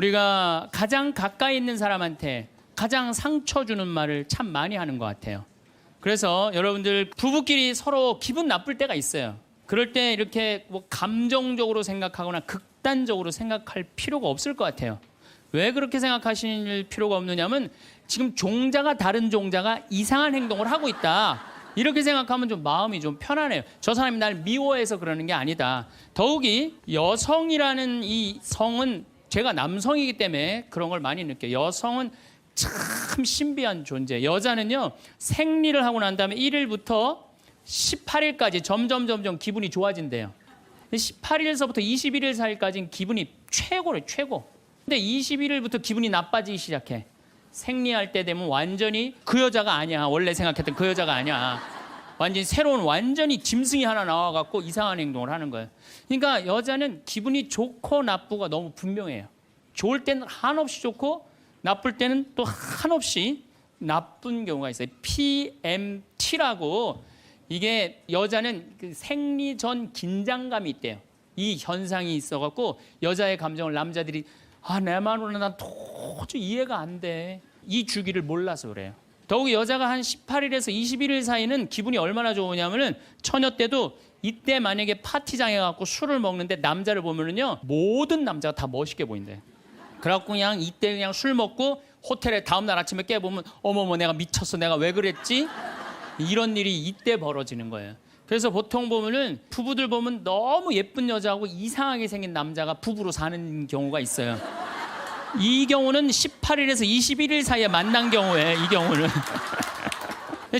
우리가 가장 가까이 있는 사람한테 가장 상처 주는 말을 참 많이 하는 것 같아요. 그래서 여러분들 부부끼리 서로 기분 나쁠 때가 있어요. 그럴 때 이렇게 뭐 감정적으로 생각하거나 극단적으로 생각할 필요가 없을 것 같아요. 왜 그렇게 생각하실 필요가 없느냐면 지금 종자가 다른 종자가 이상한 행동을 하고 있다. 이렇게 생각하면 좀 마음이 좀 편안해요. 저 사람이 날 미워해서 그러는 게 아니다. 더욱이 여성이라는 이 성은 제가 남성이기 때문에 그런 걸 많이 느껴요. 여성은 참 신비한 존재. 여자는요, 생리를 하고 난 다음에 1일부터 18일까지 점점 기분이 좋아진대요. 18일서부터 21일 사이까지는 기분이 최고래요, 최고. 근데 21일부터 기분이 나빠지기 시작해. 생리할 때 되면 완전히 그 여자가 아니야. 원래 생각했던 그 여자가 아니야. 완전히 새로운 완전히 짐승이 하나 나와갖고 이상한 행동을 하는 거예요. 그러니까 여자는 기분이 좋고 나쁘고 너무 분명해요. 좋을 때는 한없이 좋고 나쁠 때는 또 한없이 나쁜 경우가 있어요. PMT라고 이게 여자는 그 생리 전 긴장감이 있대요. 이 현상이 있어갖고 여자의 감정을 남자들이 내 마음으로는 난 도저히 이해가 안 돼. 이 주기를 몰라서 그래요. 더욱이 여자가 한 18일에서 21일 사이는 기분이 얼마나 좋으냐면은 처녀 때도 이때 만약에 파티장에 가고 술을 먹는데 남자를 보면은요 모든 남자가 다 멋있게 보인대. 그래갖고 그냥 이때 그냥 술 먹고 호텔에 다음날 아침에 깨보면 어머머 내가 미쳤어 내가 왜 그랬지? 이런 일이 이때 벌어지는 거예요. 그래서 보통 보면은 부부들 보면 너무 예쁜 여자하고 이상하게 생긴 남자가 부부로 사는 경우가 있어요. 이 경우는 18일에서 21일 사이에 만난 경우에 이 경우는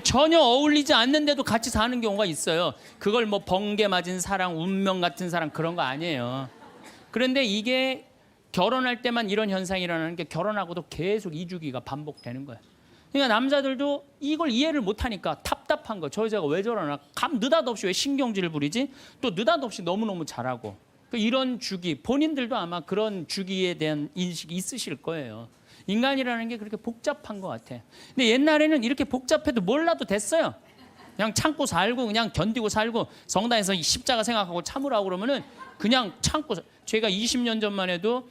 전혀 어울리지 않는데도 같이 사는 경우가 있어요. 그걸 뭐 번개 맞은 사랑, 운명 같은 사랑 그런 거 아니에요. 그런데 이게 결혼할 때만 이런 현상이 일어나는 게 결혼하고도 계속 이 주기가 반복되는 거예요. 그러니까 남자들도 이걸 이해를 못하니까 답답한 거. 저 여자가 왜 저러나. 느닷없이 왜 신경질을 부리지? 또 느닷없이 너무너무 잘하고. 이런 주기, 본인들도 아마 그런 주기에 대한 인식이 있으실 거예요. 인간이라는 게 그렇게 복잡한 것 같아요. 근데 옛날에는 이렇게 복잡해도 몰라도 됐어요. 그냥 참고 살고 그냥 견디고 살고 성당에서 십자가 생각하고 참으라고 그러면은 그냥 참고. 제가 20년 전만 해도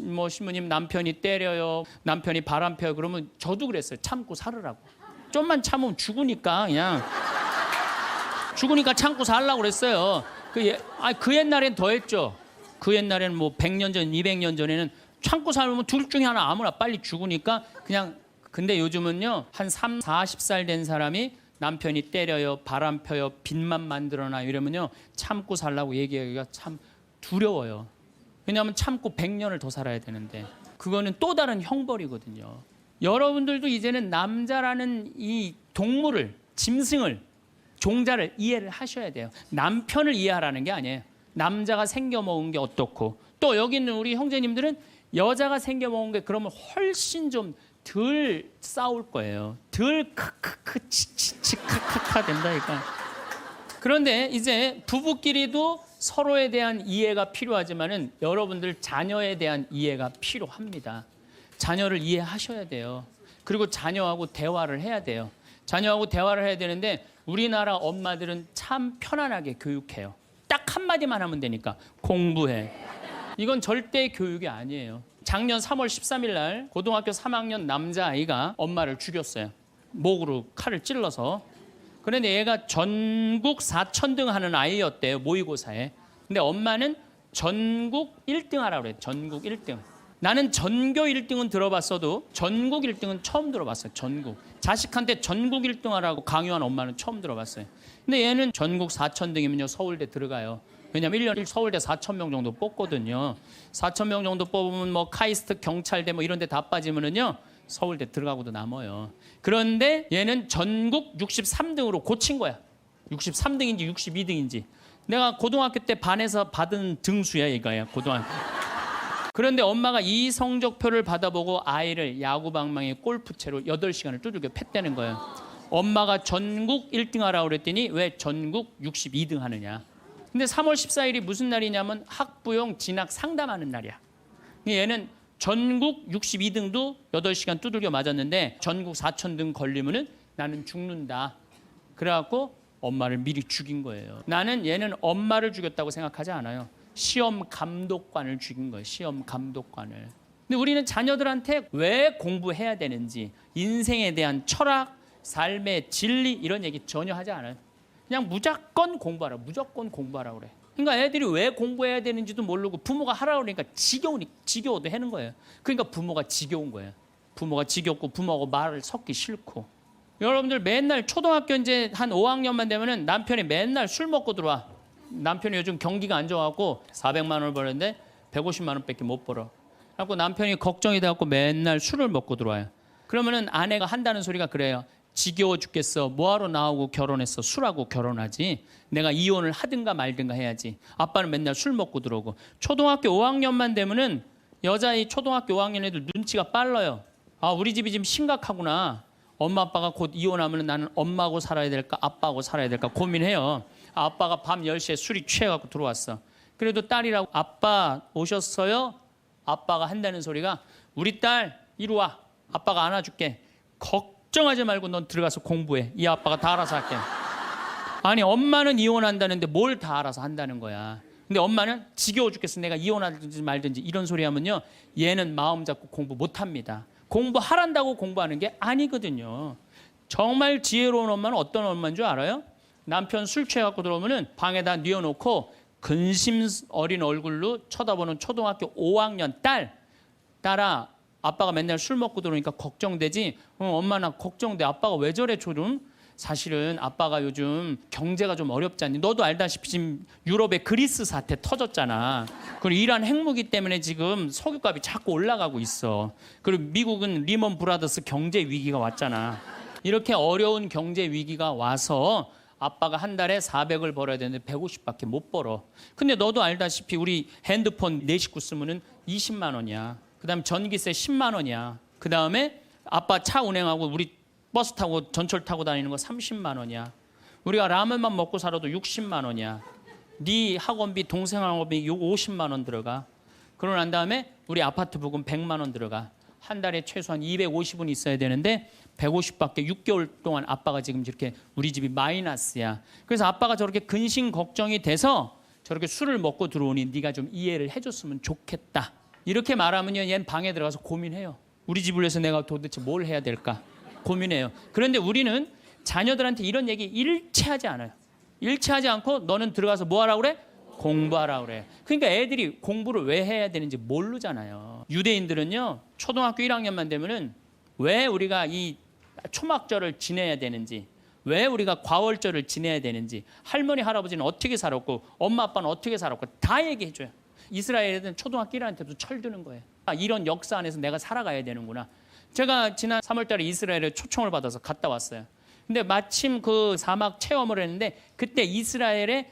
뭐 신부님 남편이 때려요, 남편이 바람 펴요 그러면 저도 그랬어요. 참고 살으라고. 좀만 참으면 죽으니까 그냥 죽으니까 참고 살라고 그랬어요. 그 옛날엔 더 했죠. 그 옛날에는 뭐 100년 전, 200년 전에는 참고 살면 둘 중에 하나 아무나 빨리 죽으니까 그냥. 근데 요즘은요 한 30, 40살 된 사람이 남편이 때려요, 바람 펴요, 빚만 만들어놔 이러면요 참고 살라고 얘기하기가 참 두려워요. 왜냐하면 참고 100년을 더 살아야 되는데 그거는 또 다른 형벌이거든요. 여러분들도 이제는 남자라는 이 동물을, 짐승을, 종자를 이해를 하셔야 돼요. 남편을 이해하라는 게 아니에요. 남자가 생겨먹은 게 어떻고 또 여기 있는 우리 형제님들은 여자가 생겨먹은 게 그러면 훨씬 좀 덜 싸울 거예요. 덜 크크크 치치치 카카카 된다니까. 그런데 이제 부부끼리도 서로에 대한 이해가 필요하지만은 여러분들 자녀에 대한 이해가 필요합니다. 자녀를 이해하셔야 돼요. 그리고 자녀하고 대화를 해야 돼요. 자녀하고 대화를 해야 되는데 우리나라 엄마들은 참 편안하게 교육해요. 딱 한마디만 하면 되니까 공부해. 이건 절대 교육이 아니에요. 작년 3월 13일 날 고등학교 3학년 남자아이가 엄마를 죽였어요. 목으로 칼을 찔러서. 그런데 얘가 전국 4천등 하는 아이였대요. 모의고사에. 근데 엄마는 전국 1등 하라고 그래요. 전국 1등. 나는 전교 1등은 들어봤어도 전국 1등은 처음 들어봤어요. 전국. 자식한테 전국 1등 하라고 강요한 엄마는 처음 들어봤어요. 근데 얘는 전국 4천등이면요 서울대 들어가요. 왜냐면 1년에 서울대 4,000명 정도 뽑거든요. 4,000명 정도 뽑으면 뭐 카이스트, 경찰대 뭐 이런 데 다 빠지면은요 서울대 들어가고도 남아요. 그런데 얘는 전국 63등으로 고친 거야. 63등인지 62등인지. 내가 고등학교 때 반에서 받은 등수야 이거야 고등학교. 그런데 엄마가 이 성적표를 받아보고 아이를 야구방망이 골프채로 8시간을 두들겨 팼다는 거예요. 엄마가 전국 1등 하라고 그랬더니 왜 전국 62등 하느냐. 근데 3월 14일이 무슨 날이냐면 학부용 진학 상담하는 날이야. 얘는 전국 62등도 8시간 두들겨 맞았는데 전국 4,000등 걸리면은 나는 죽는다. 그래갖고 엄마를 미리 죽인 거예요. 나는 얘는 엄마를 죽였다고 생각하지 않아요. 시험 감독관을 죽인 거예요. 시험 감독관을. 근데 우리는 자녀들한테 왜 공부해야 되는지, 인생에 대한 철학, 삶의 진리 이런 얘기 전혀 하지 않아요. 그냥 무조건 공부하라, 무조건 공부하라 그래. 그러니까 애들이 왜 공부해야 되는지도 모르고 부모가 하라고 그러니까 지겨워도 하는 거예요. 그러니까 부모가 지겨운 거예요. 부모가 지겹고 부모하고 말을 섞기 싫고. 여러분들 맨날 초등학교 이제 한 5학년만 되면은 남편이 맨날 술 먹고 들어와. 남편이 요즘 경기가 안 좋아갖고 400만 원을 버는데 150만 원밖에 못 벌어. 그래갖고 남편이 걱정이 돼갖고 맨날 술을 먹고 들어와요. 그러면은 아내가 한다는 소리가 그래요. 지겨워 죽겠어. 뭐하러 나하고 결혼했어. 술하고 결혼하지. 내가 이혼을 하든가 말든가 해야지. 아빠는 맨날 술 먹고 들어오고. 초등학교 5학년만 되면은 여자의 초등학교 5학년 애들 눈치가 빨라요. 아, 우리 집이 지금 심각하구나. 엄마 아빠가 곧 이혼하면 나는 엄마하고 살아야 될까 아빠하고 살아야 될까 고민해요. 아빠가 밤 10시에 술이 취해갖고 들어왔어. 그래도 딸이라고 아빠 오셨어요? 아빠가 한다는 소리가 우리 딸 이리 와. 아빠가 안아줄게. 걱정하지 말고 넌 들어가서 공부해. 이 아빠가 다 알아서 할게. 아니 엄마는 이혼한다는데 뭘 다 알아서 한다는 거야. 근데 엄마는 지겨워 죽겠어. 내가 이혼하든지 말든지 이런 소리 하면요. 얘는 마음 잡고 공부 못합니다. 공부하란다고 공부하는 게 아니거든요. 정말 지혜로운 엄마는 어떤 엄마인 줄 알아요? 남편 술 취해갖고 들어오면은 방에다 뉘어놓고 근심 어린 얼굴로 쳐다보는 초등학교 5학년 딸아 아빠가 맨날 술 먹고 들어오니까 걱정되지? 엄마 나 걱정돼. 아빠가 왜 저래 조금? 사실은 아빠가 요즘 경제가 좀 어렵잖니. 너도 알다시피 지금 유럽에 그리스 사태 터졌잖아. 그리고 이란 핵무기 때문에 지금 석유값이 자꾸 올라가고 있어. 그리고 미국은 리먼 브라더스 경제 위기가 왔잖아. 이렇게 어려운 경제 위기가 와서 아빠가 한 달에 400을 벌어야 되는데 150밖에 못 벌어. 근데 너도 알다시피 우리 핸드폰 네 식구 쓰면은 20만 원이야. 그다음에 전기세 10만 원이야. 그다음에 아빠 차 운행하고 우리 버스 타고 전철 타고 다니는 거 30만 원이야. 우리가 라면만 먹고 살아도 60만 원이야. 네 학원비, 동생 학원비 50만 원 들어가. 그러고 난 다음에 우리 아파트 부금 100만 원 들어가. 한 달에 최소한 250은 있어야 되는데 150밖에 6개월 동안 아빠가 지금 이렇게 우리 집이 마이너스야. 그래서 아빠가 저렇게 근심 걱정이 돼서 저렇게 술을 먹고 들어오니 네가 좀 이해를 해줬으면 좋겠다. 이렇게 말하면요, 얘는 방에 들어가서 고민해요. 우리 집을 위해서 내가 도대체 뭘 해야 될까 고민해요. 그런데 우리는 자녀들한테 이런 얘기 일체하지 않아요. 일체하지 않고 너는 들어가서 뭐 하라고 그래? 공부하라고 그래. 그러니까 애들이 공부를 왜 해야 되는지 모르잖아요. 유대인들은요, 초등학교 1학년만 되면은 왜 우리가 이 초막절을 지내야 되는지, 왜 우리가 과월절을 지내야 되는지, 할머니 할아버지는 어떻게 살았고 엄마 아빠는 어떻게 살았고 다 얘기해줘요. 이스라엘 애들은 초등학교 1학년 때부터 철드는 거예요. 아, 이런 역사 안에서 내가 살아가야 되는구나. 제가 지난 3월 달에 이스라엘에 초청을 받아서 갔다 왔어요. 근데 마침 그 사막 체험을 했는데 그때 이스라엘의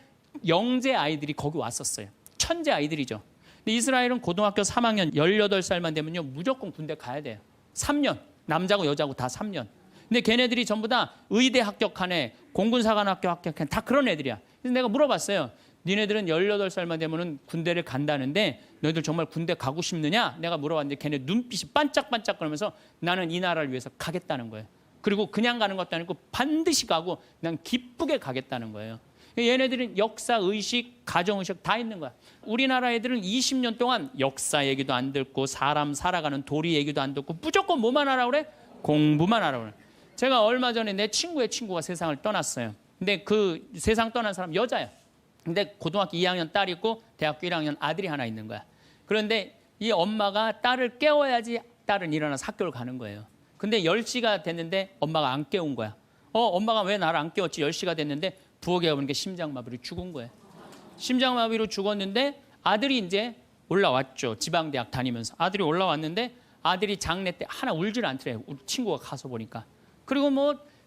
영재 아이들이 거기 왔었어요. 천재 아이들이죠. 근데 이스라엘은 고등학교 3학년 18살만 되면요, 무조건 군대 가야 돼요. 3년. 남자고 여자고 다 3년. 근데 걔네들이 전부 다 의대 합격한 애, 공군사관학교 합격한 애, 다 그런 애들이야. 그래서 내가 물어봤어요. 니네들은 18살만 되면은 군대를 간다는데 너희들 정말 군대 가고 싶느냐? 내가 물어봤는데 걔네 눈빛이 반짝반짝 거리면서 나는 이 나라를 위해서 가겠다는 거예요. 그리고 그냥 가는 것도 아니고 반드시 가고 난 기쁘게 가겠다는 거예요. 얘네들은 역사, 의식, 가정의식 다 있는 거야. 우리나라 애들은 20년 동안 역사 얘기도 안 듣고 사람 살아가는 도리 얘기도 안 듣고 무조건 뭐만 하라고 그래? 공부만 하라고 그래. 제가 얼마 전에 내 친구의 친구가 세상을 떠났어요. 근데 그 세상 떠난 사람 여자야. 근데 고등학교 2학년 딸이 있고 대학교 1학년 아들이 하나 있는 거야. 그런데 이 엄마가 딸을 깨워야지 딸은 일어나서 학교를 가는 거예요. 근데 10시가 됐는데 엄마가 안 깨운 거야. 엄마가 왜 나를 안 깨웠지? 10시가 됐는데 부엌에 가보니까 심장마비로 죽은 거예요. 심장마비로 죽었는데 아들이 이제 올라왔죠. 지방대학 다니면서. 아들이 올라왔는데 아들이 장례 때 하나 울질 않더래요. 우리 친구가 가서 보니까. 그리고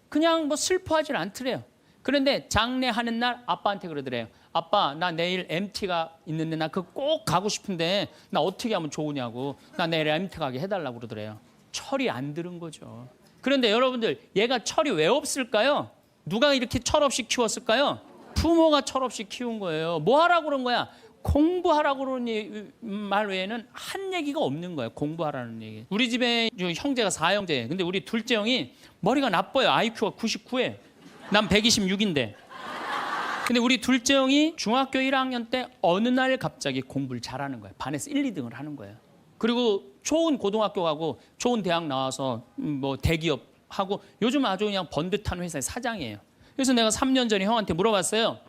그냥 슬퍼하질 않더래요. 그런데 장례하는 날 아빠한테 그러더래요. 아빠, 나 내일 MT가 있는데 나 그거 꼭 가고 싶은데 나 어떻게 하면 좋으냐고. 나 내일 MT 가게 해달라고 그러더래요. 철이 안 들은 거죠. 그런데 여러분들, 얘가 철이 왜 없을까요? 누가 이렇게 철없이 키웠을까요? 부모가 철없이 키운 거예요. 뭐 하라고 그런 거야? 공부하라고 그러는 말 외에는 한 얘기가 없는 거예요. 공부하라는 얘기. 우리 집에 형제가 4형제예요. 근데 우리 둘째 형이 머리가 나빠요. IQ가 99에. 난 126인데. 근데 우리 둘째 형이 중학교 1학년 때 어느 날 갑자기 공부를 잘하는 거예요. 반에서 1, 2등을 하는 거예요. 그리고 좋은 고등학교 가고 좋은 대학 나와서 뭐 대기업 하고 요즘 아주 그냥 번듯한 회사의 사장이에요. 그래서 내가 3년 전에 형한테 물어봤어요.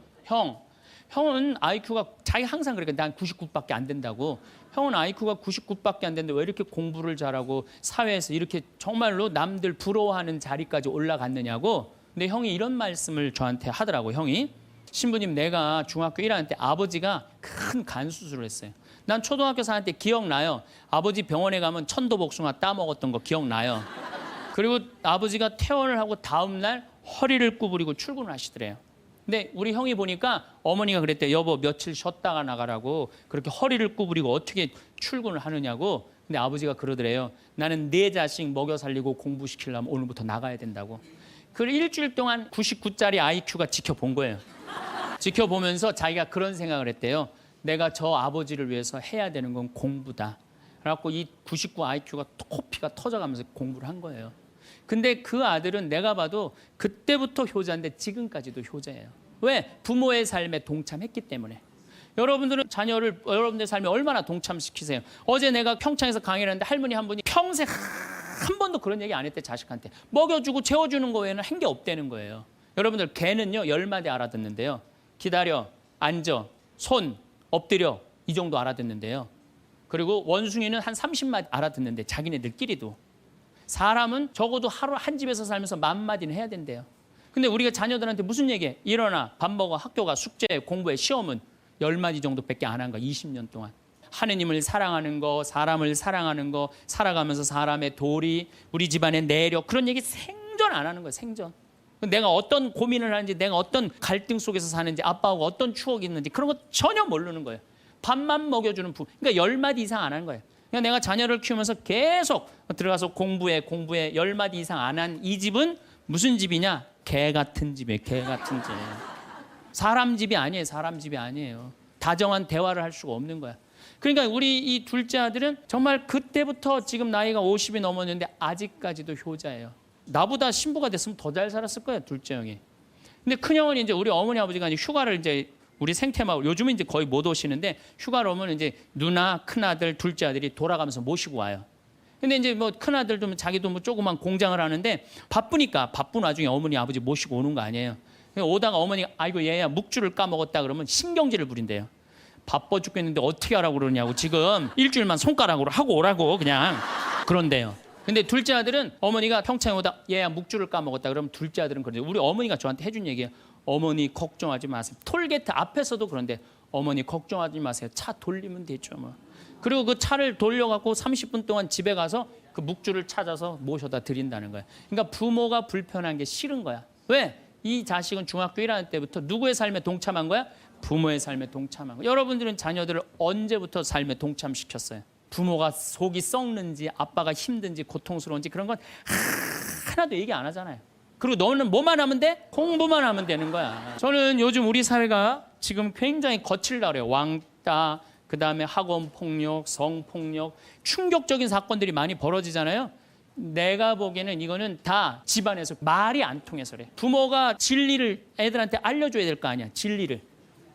형은 IQ가 자기 항상 그러니까 난 99밖에 안 된다고. 형은 IQ가 99밖에 안 되는데 왜 이렇게 공부를 잘하고 사회에서 이렇게 정말로 남들 부러워하는 자리까지 올라갔느냐고. 근데 형이 이런 말씀을 저한테 하더라고. 형이 신부님 내가 중학교 1학년 때 아버지가 큰 간 수술을 했어요. 난 초등학교 4학년 때 기억나요. 아버지 병원에 가면 천도복숭아 따먹었던 거 기억나요. 그리고 아버지가 퇴원을 하고 다음 날 허리를 구부리고 출근을 하시더래요. 근데 우리 형이 보니까 어머니가 그랬대요. 여보 며칠 쉬었다가 나가라고. 그렇게 허리를 구부리고 어떻게 출근을 하느냐고. 근데 아버지가 그러더래요. 나는 내 자식 먹여 살리고 공부시키려면 오늘부터 나가야 된다고. 그 일주일 동안 99짜리 IQ가 지켜본 거예요. 지켜보면서 자기가 그런 생각을 했대요. 내가 저 아버지를 위해서 해야 되는 건 공부다. 그래갖고 이 99 IQ가 코피가 터져가면서 공부를 한 거예요. 근데 그 아들은 내가 봐도 그때부터 효자인데 지금까지도 효자예요. 왜? 부모의 삶에 동참했기 때문에. 여러분들은 자녀를 여러분들의 삶에 얼마나 동참시키세요? 어제 내가 평창에서 강의를 했는데 할머니 한 분이 평생 한 번도 그런 얘기 안 했대. 자식한테. 먹여주고 재워주는 거 외에는 한 게 없다는 거예요. 여러분들 개는요 10마디 알아듣는데요. 기다려, 앉아, 손, 엎드려 이 정도 알아듣는데요. 그리고 원숭이는 한 30마디 알아듣는데 자기네들끼리도. 사람은 적어도 하루 한 집에서 살면서 10,000마디는 해야 된대요. 근데 우리가 자녀들한테 무슨 얘기해? 일어나, 밥 먹어, 학교 가, 숙제, 공부해, 시험은 10마디 정도밖에 안 한 거야. 20년 동안. 하느님을 사랑하는 거, 사람을 사랑하는 거, 살아가면서 사람의 도리, 우리 집안의 내력 그런 얘기 생전 안 하는 거예요. 생전. 내가 어떤 고민을 하는지, 내가 어떤 갈등 속에서 사는지, 아빠하고 어떤 추억이 있는지 그런 거 전혀 모르는 거예요. 밥만 먹여주는 그러니까 10마디 이상 안 하는 거예요. 그냥 내가 자녀를 키우면서 계속 들어가서 공부해 10마디 이상 안 한 이 집은 무슨 집이냐? 개 같은 집이에요. 개 같은 집. 사람 집이 아니에요. 사람 집이 아니에요. 다정한 대화를 할 수가 없는 거야. 그러니까 우리 이 둘째 아들은 정말 그때부터 지금 나이가 50이 넘었는데 아직까지도 효자예요. 나보다 신부가 됐으면 더 잘 살았을 거예요. 둘째 형이. 근데 큰 형은 이제 우리 어머니 아버지가 이제 휴가를 이제 우리 생태마을 요즘은 이제 거의 못 오시는데 휴가를 오면 이제 누나, 큰아들, 둘째 아들이 돌아가면서 모시고 와요. 근데 이제 뭐 큰아들도 자기도 뭐 조그만 공장을 하는데 바쁘니까 바쁜 와중에 어머니 아버지 모시고 오는 거 아니에요. 오다가 어머니가 아이고 얘야 묵주를 까먹었다 그러면 신경질을 부린대요. 바빠 죽겠는데 어떻게 하라고 그러냐고 지금 일주일만 손가락으로 하고 오라고 그냥 그런데요. 근데 둘째 아들은 어머니가 평창에 오다 얘야 묵주를 까먹었다 그러면 둘째 아들은 그런데 우리 어머니가 저한테 해준 얘기예요. 어머니 걱정하지 마세요. 톨게이트 앞에서도 그런데 어머니 걱정하지 마세요. 차 돌리면 되죠 뭐. 그리고 그 차를 돌려갖고 30분 동안 집에 가서 그 묵주를 찾아서 모셔다 드린다는 거예요. 그러니까 부모가 불편한 게 싫은 거야. 왜? 이 자식은 중학교 1학년 때부터 누구의 삶에 동참한 거야? 부모의 삶에 동참한 거야. 여러분들은 자녀들을 언제부터 삶에 동참시켰어요? 부모가 속이 썩는지 아빠가 힘든지 고통스러운지 그런 건 하나도 얘기 안 하잖아요. 그리고 너는 뭐만 하면 돼? 공부만 하면 되는 거야. 저는 요즘 우리 사회가 지금 굉장히 거칠다 그래요. 왕따, 그다음에 학원 폭력, 성폭력, 충격적인 사건들이 많이 벌어지잖아요. 내가 보기에는 이거는 다 집안에서 말이 안 통해서 그래. 부모가 진리를 애들한테 알려줘야 될 거 아니야. 진리를.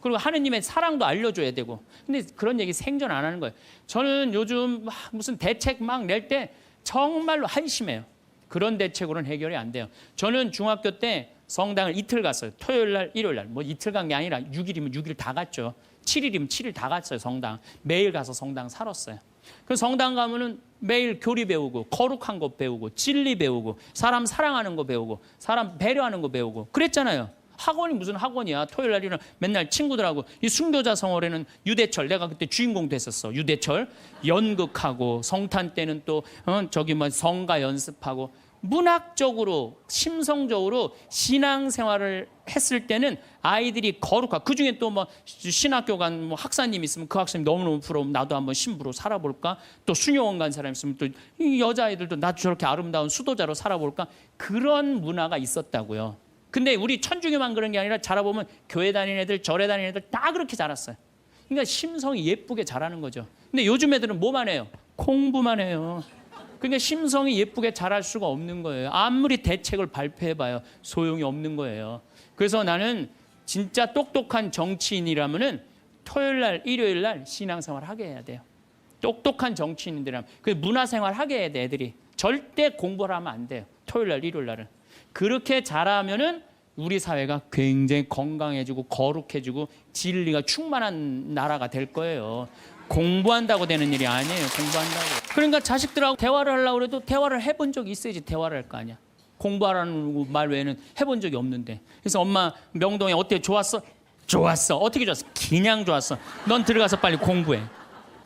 그리고 하느님의 사랑도 알려줘야 되고. 근데 그런 얘기 생전 안 하는 거예요. 저는 요즘 무슨 대책 막 낼 때 정말로 한심해요. 그런 대책으로는 해결이 안 돼요. 저는 중학교 때 성당을 이틀 갔어요. 토요일 날, 일요일 날. 뭐 이틀 간 게 아니라 6일이면 6일 다 갔죠. 7일이면 7일 다 갔어요, 성당. 매일 가서 성당 살았어요. 그 성당 가면은 매일 교리 배우고, 거룩한 거 배우고, 진리 배우고, 사람 사랑하는 거 배우고, 사람 배려하는 거 배우고. 그랬잖아요. 학원이 무슨 학원이야. 토요일 날이는 맨날 친구들하고 이 순교자 성월에는 유대철 내가 그때 주인공 됐었어. 유대철 연극하고 성탄 때는 또 저기 뭐 성가 연습하고 문학적으로 심성적으로 신앙생활을 했을 때는 아이들이 거룩하고 그중에 또 뭐 신학교 간 뭐 학사님 있으면 그 학사님 너무너무 부러우면 나도 한번 신부로 살아볼까. 또 수녀원 간 사람 있으면 또 이 여자아이들도 나도 저렇게 아름다운 수도자로 살아볼까. 그런 문화가 있었다고요. 근데 우리 천주교만 그런 게 아니라 자라보면 교회 다니는 애들, 절에 다니는 애들 다 그렇게 자랐어요. 그러니까 심성이 예쁘게 자라는 거죠. 근데 요즘 애들은 뭐만 해요? 공부만 해요. 그러니까 심성이 예쁘게 자랄 수가 없는 거예요. 아무리 대책을 발표해봐요. 소용이 없는 거예요. 그래서 나는 진짜 똑똑한 정치인이라면은 토요일 날, 일요일 날 신앙생활 하게 해야 돼요. 똑똑한 정치인들이라면 그 문화생활 하게 해야 돼. 애들이 절대 공부를 하면 안 돼요. 토요일날 일요일날은. 그렇게 잘하면은 우리 사회가 굉장히 건강해지고 거룩해지고 진리가 충만한 나라가 될 거예요. 공부한다고 되는 일이 아니에요. 공부한다고. 그러니까 자식들하고 대화를 하려고 해도 대화를 해본 적이 있어야지 대화를 할 거 아니야. 공부하라는 말 외에는 해본 적이 없는데. 그래서 엄마 명동에 어때? 좋았어? 좋았어. 어떻게 좋았어? 그냥 좋았어. 넌 들어가서 빨리 공부해.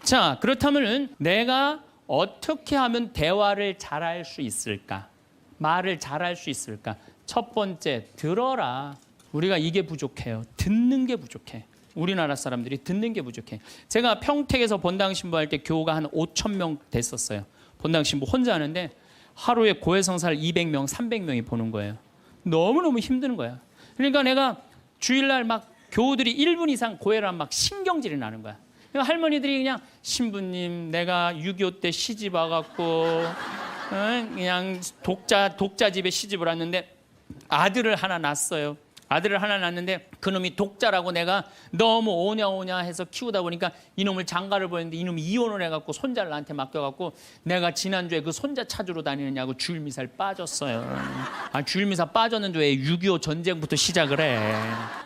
자, 그렇다면 내가 어떻게 하면 대화를 잘할 수 있을까? 말을 잘할 수 있을까? 첫 번째, 들어라. 우리가 이게 부족해요. 듣는 게 부족해. 우리나라 사람들이 듣는 게 부족해. 제가 평택에서 본당 신부할 때 교우가 한 5,000명 됐었어요. 본당 신부 혼자 하는데 하루에 고해성사를 200명, 300명이 보는 거예요. 너무너무 힘든 거야. 그러니까 내가 주일날 막 교우들이 1분 이상 고해를 하면 막 신경질이 나는 거야. 그러니까 할머니들이 그냥 신부님 내가 6.25 때 시집 와갖고 그냥 독자 집에 시집을 왔는데 아들을 하나 낳았어요. 아들을 하나 낳았는데 그놈이 독자라고 내가 너무 오냐 해서 키우다 보니까 이놈을 장가를 보냈는데 이놈이 이혼을 해갖고 손자를 나한테 맡겨갖고 내가 지난주에 그 손자 찾으러 다니느냐고 주일미사를 빠졌어요. 주일미사 빠졌는데 왜 6.25 전쟁부터 시작을 해.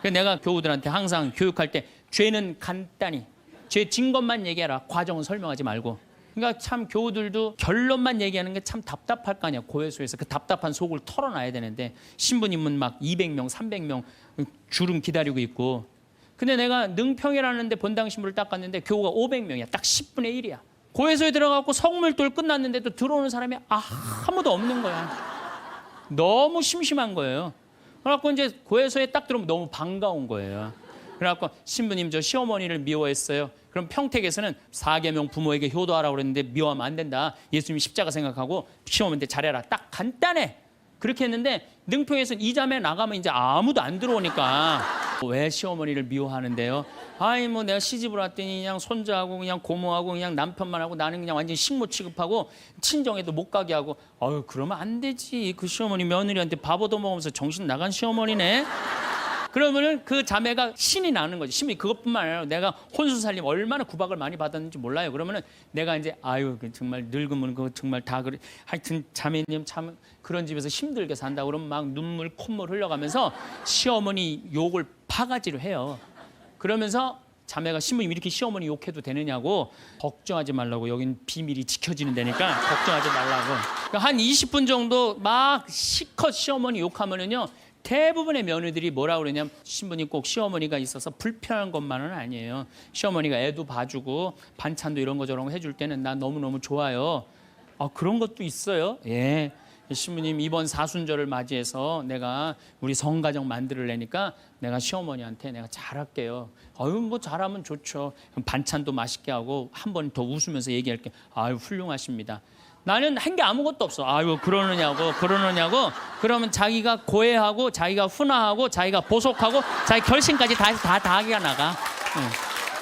그래서 내가 교우들한테 항상 교육할 때 죄는 간단히 죄 진 것만 얘기해라. 과정은 설명하지 말고. 그러니까 참 교우들도 결론만 얘기하는 게 참 답답할 거 아니야. 고해소에서 그 답답한 속을 털어놔야 되는데 신부님은 막 200명, 300명 주름 기다리고 있고. 근데 내가 능평이라는 데 본당 신부를 딱 갔는데 교우가 500명이야. 딱 10분의 1이야. 고해소에 들어가고 성물돌 끝났는데도 들어오는 사람이 아무도 없는 거야. 너무 심심한 거예요. 그래갖고 이제 고해소에 딱 들어오면 너무 반가운 거예요. 그래갖고 신부님 저 시어머니를 미워했어요. 그럼 평택에서는 4계명 부모에게 효도하라고 그랬는데 미워하면 안 된다. 예수님이 십자가 생각하고 시어머니한테 잘해라. 딱 간단해. 그렇게 했는데 능평에서는 이 자매 나가면 이제 아무도 안 들어오니까 왜 시어머니를 미워하는데요? 아이 뭐 내가 시집을 왔더니 그냥 손자하고 그냥 고모하고 그냥 남편만 하고 나는 그냥 완전히 식모 취급하고 친정에도 못 가게 하고 아유 그러면 안 되지. 그 시어머니 며느리한테 밥 얻어먹으면서 정신 나간 시어머니네. 그러면은 그 자매가 신이 나는 거지. 신이 그것뿐만 아니라 내가 혼수 살림 얼마나 구박을 많이 받았는지 몰라요. 그러면은 내가 이제 아유 정말 늙으면 그거 정말 다 그래. 하여튼 자매님 참 그런 집에서 힘들게 산다 그러면 막 눈물 콧물 흘려가면서 시어머니 욕을 바가지로 해요. 그러면서 자매가 신부님 이렇게 시어머니 욕해도 되느냐고 걱정하지 말라고 여긴 비밀이 지켜지는 데니까 걱정하지 말라고. 그러니까 한 20분 정도 막 시컷 시어머니 욕하면은요. 대부분의 며느리들이 뭐라 그러냐면 신부님 꼭 시어머니가 있어서 불편한 것만은 아니에요. 시어머니가 애도 봐주고 반찬도 이런 거 저런 거 해줄 때는 나 너무너무 좋아요. 그런 것도 있어요. 예. 신부님 이번 사순절을 맞이해서 내가 우리 성가정 만들려니까 내가 시어머니한테 내가 잘할게요. 뭐 잘하면 좋죠. 반찬도 맛있게 하고 한 번 더 웃으면서 얘기할게. 훌륭하십니다. 나는 한 게 아무것도 없어. 그러느냐고. 그러면 자기가 고해하고 자기가 훈화하고 자기가 보속하고 자기 결심까지 다 하기가 나가.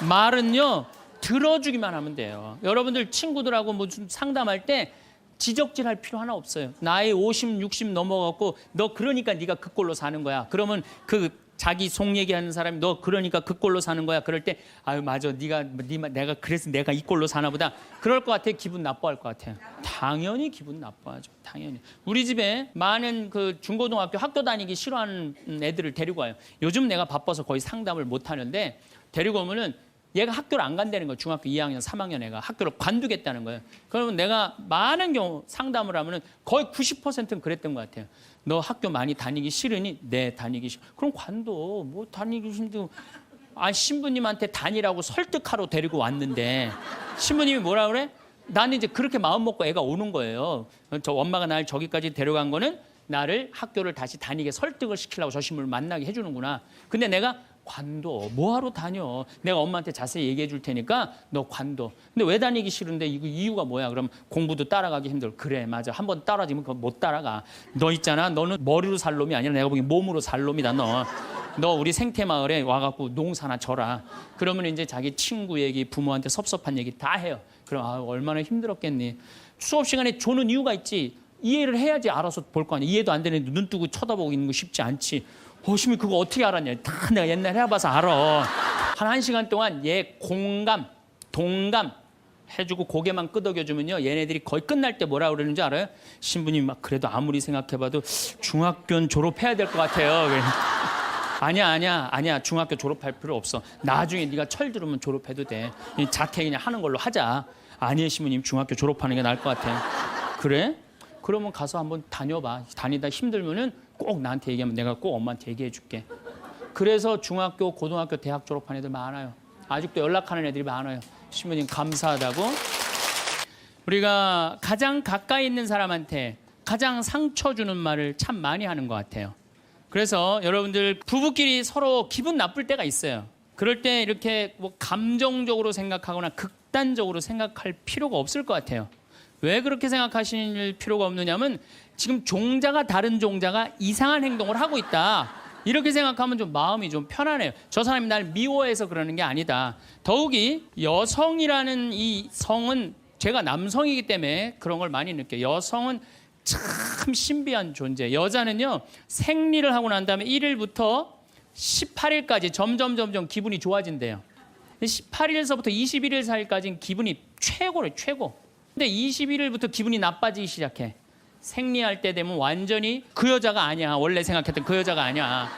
말은요 들어주기만 하면 돼요. 여러분들 친구들하고 무슨 상담할 때 지적질할 필요 하나 없어요. 나이 50, 60 넘어갖고 너 그러니까 네가 그 꼴로 사는 거야. 그러면 그 자기 속 얘기하는 사람이 너 그러니까 그 꼴로 사는 거야. 그럴 때 맞아 내가 그래서 내가 이 꼴로 사나 보다. 그럴 것 같아. 기분 나빠할 것 같아요. 당연히 기분 나빠하죠. 당연히. 우리 집에 많은 그 중고등학교 학교 다니기 싫어하는 애들을 데리고 와요. 요즘 내가 바빠서 거의 상담을 못 하는데 데리고 오면은 얘가 학교를 안 간다는 거예요. 중학교 2학년, 3학년 애가 학교를 관두겠다는 거예요. 그러면 내가 많은 경우 상담을 하면은 거의 90%는 그랬던 것 같아요. 너 학교 많이 다니기 싫으니? 네, 다니기 싫어. 그럼 관둬. 뭐 다니기 힘들고. 신부님한테 다니라고 설득하러 데리고 왔는데 신부님이 뭐라 그래? 나는 이제 그렇게 마음 먹고 애가 오는 거예요. 저 엄마가 날 저기까지 데려간 거는 나를 학교를 다시 다니게 설득을 시키려고 저 신부를 만나게 해주는구나. 근데 내가 관둬. 뭐하러 다녀? 내가 엄마한테 자세히 얘기해 줄 테니까 너 관둬. 근데 왜 다니기 싫은데 이유가 뭐야? 그럼 공부도 따라가기 힘들어. 그래 맞아. 한번 따라지면 그거 못 따라가. 너 있잖아. 너는 머리로 살 놈이 아니라 내가 보기엔 몸으로 살 놈이다 너. 너 우리 생태마을에 와갖고 농사나 져라. 그러면 이제 자기 친구 얘기, 부모한테 섭섭한 얘기 다 해요. 그럼 얼마나 힘들었겠니. 수업 시간에 조는 이유가 있지. 이해를 해야지 알아서 볼 거 아니야. 이해도 안 되는데 눈 뜨고 쳐다보고 있는 거 쉽지 않지. 신부님 그거 어떻게 알았냐. 다 내가 옛날에 해봐서 알아. 한 1시간 동안 얘 공감, 동감, 해주고 고개만 끄덕여주면요, 얘네들이 거의 끝날 때 뭐라 그러는지 알아요? 신부님 막 그래도 아무리 생각해봐도 중학교는 졸업해야 될 것 같아요. 아니야. 중학교 졸업할 필요 없어. 나중에 네가 철 들으면 졸업해도 돼. 자퇴 그냥 하는 걸로 하자. 아니에요, 신부님. 중학교 졸업하는 게 나을 것 같아. 그래? 그러면 가서 한번 다녀봐. 다니다 힘들면은 꼭 나한테 얘기하면 내가 꼭 엄마한테 얘기해 줄게. 그래서 중학교, 고등학교, 대학 졸업한 애들 많아요. 아직도 연락하는 애들이 많아요. 신부님 감사하다고. 우리가 가장 가까이 있는 사람한테 가장 상처 주는 말을 참 많이 하는 것 같아요. 그래서 여러분들 부부끼리 서로 기분 나쁠 때가 있어요. 그럴 때 이렇게 뭐 감정적으로 생각하거나 극단적으로 생각할 필요가 없을 것 같아요. 왜 그렇게 생각하실 필요가 없느냐면 지금 종자가 다른 종자가 이상한 행동을 하고 있다. 이렇게 생각하면 좀 마음이 좀 편안해요. 저 사람이 날 미워해서 그러는 게 아니다. 더욱이 여성이라는 이 성은 제가 남성이기 때문에 그런 걸 많이 느껴요. 여성은 참 신비한 존재. 여자는요, 생리를 하고 난 다음에 1일부터 18일까지 점점 기분이 좋아진대요. 18일서부터 21일 사이까지는 기분이 최고래요, 최고. 근데 21일부터 기분이 나빠지기 시작해. 생리할 때 되면 완전히 그 여자가 아니야. 원래 생각했던 그 여자가 아니야.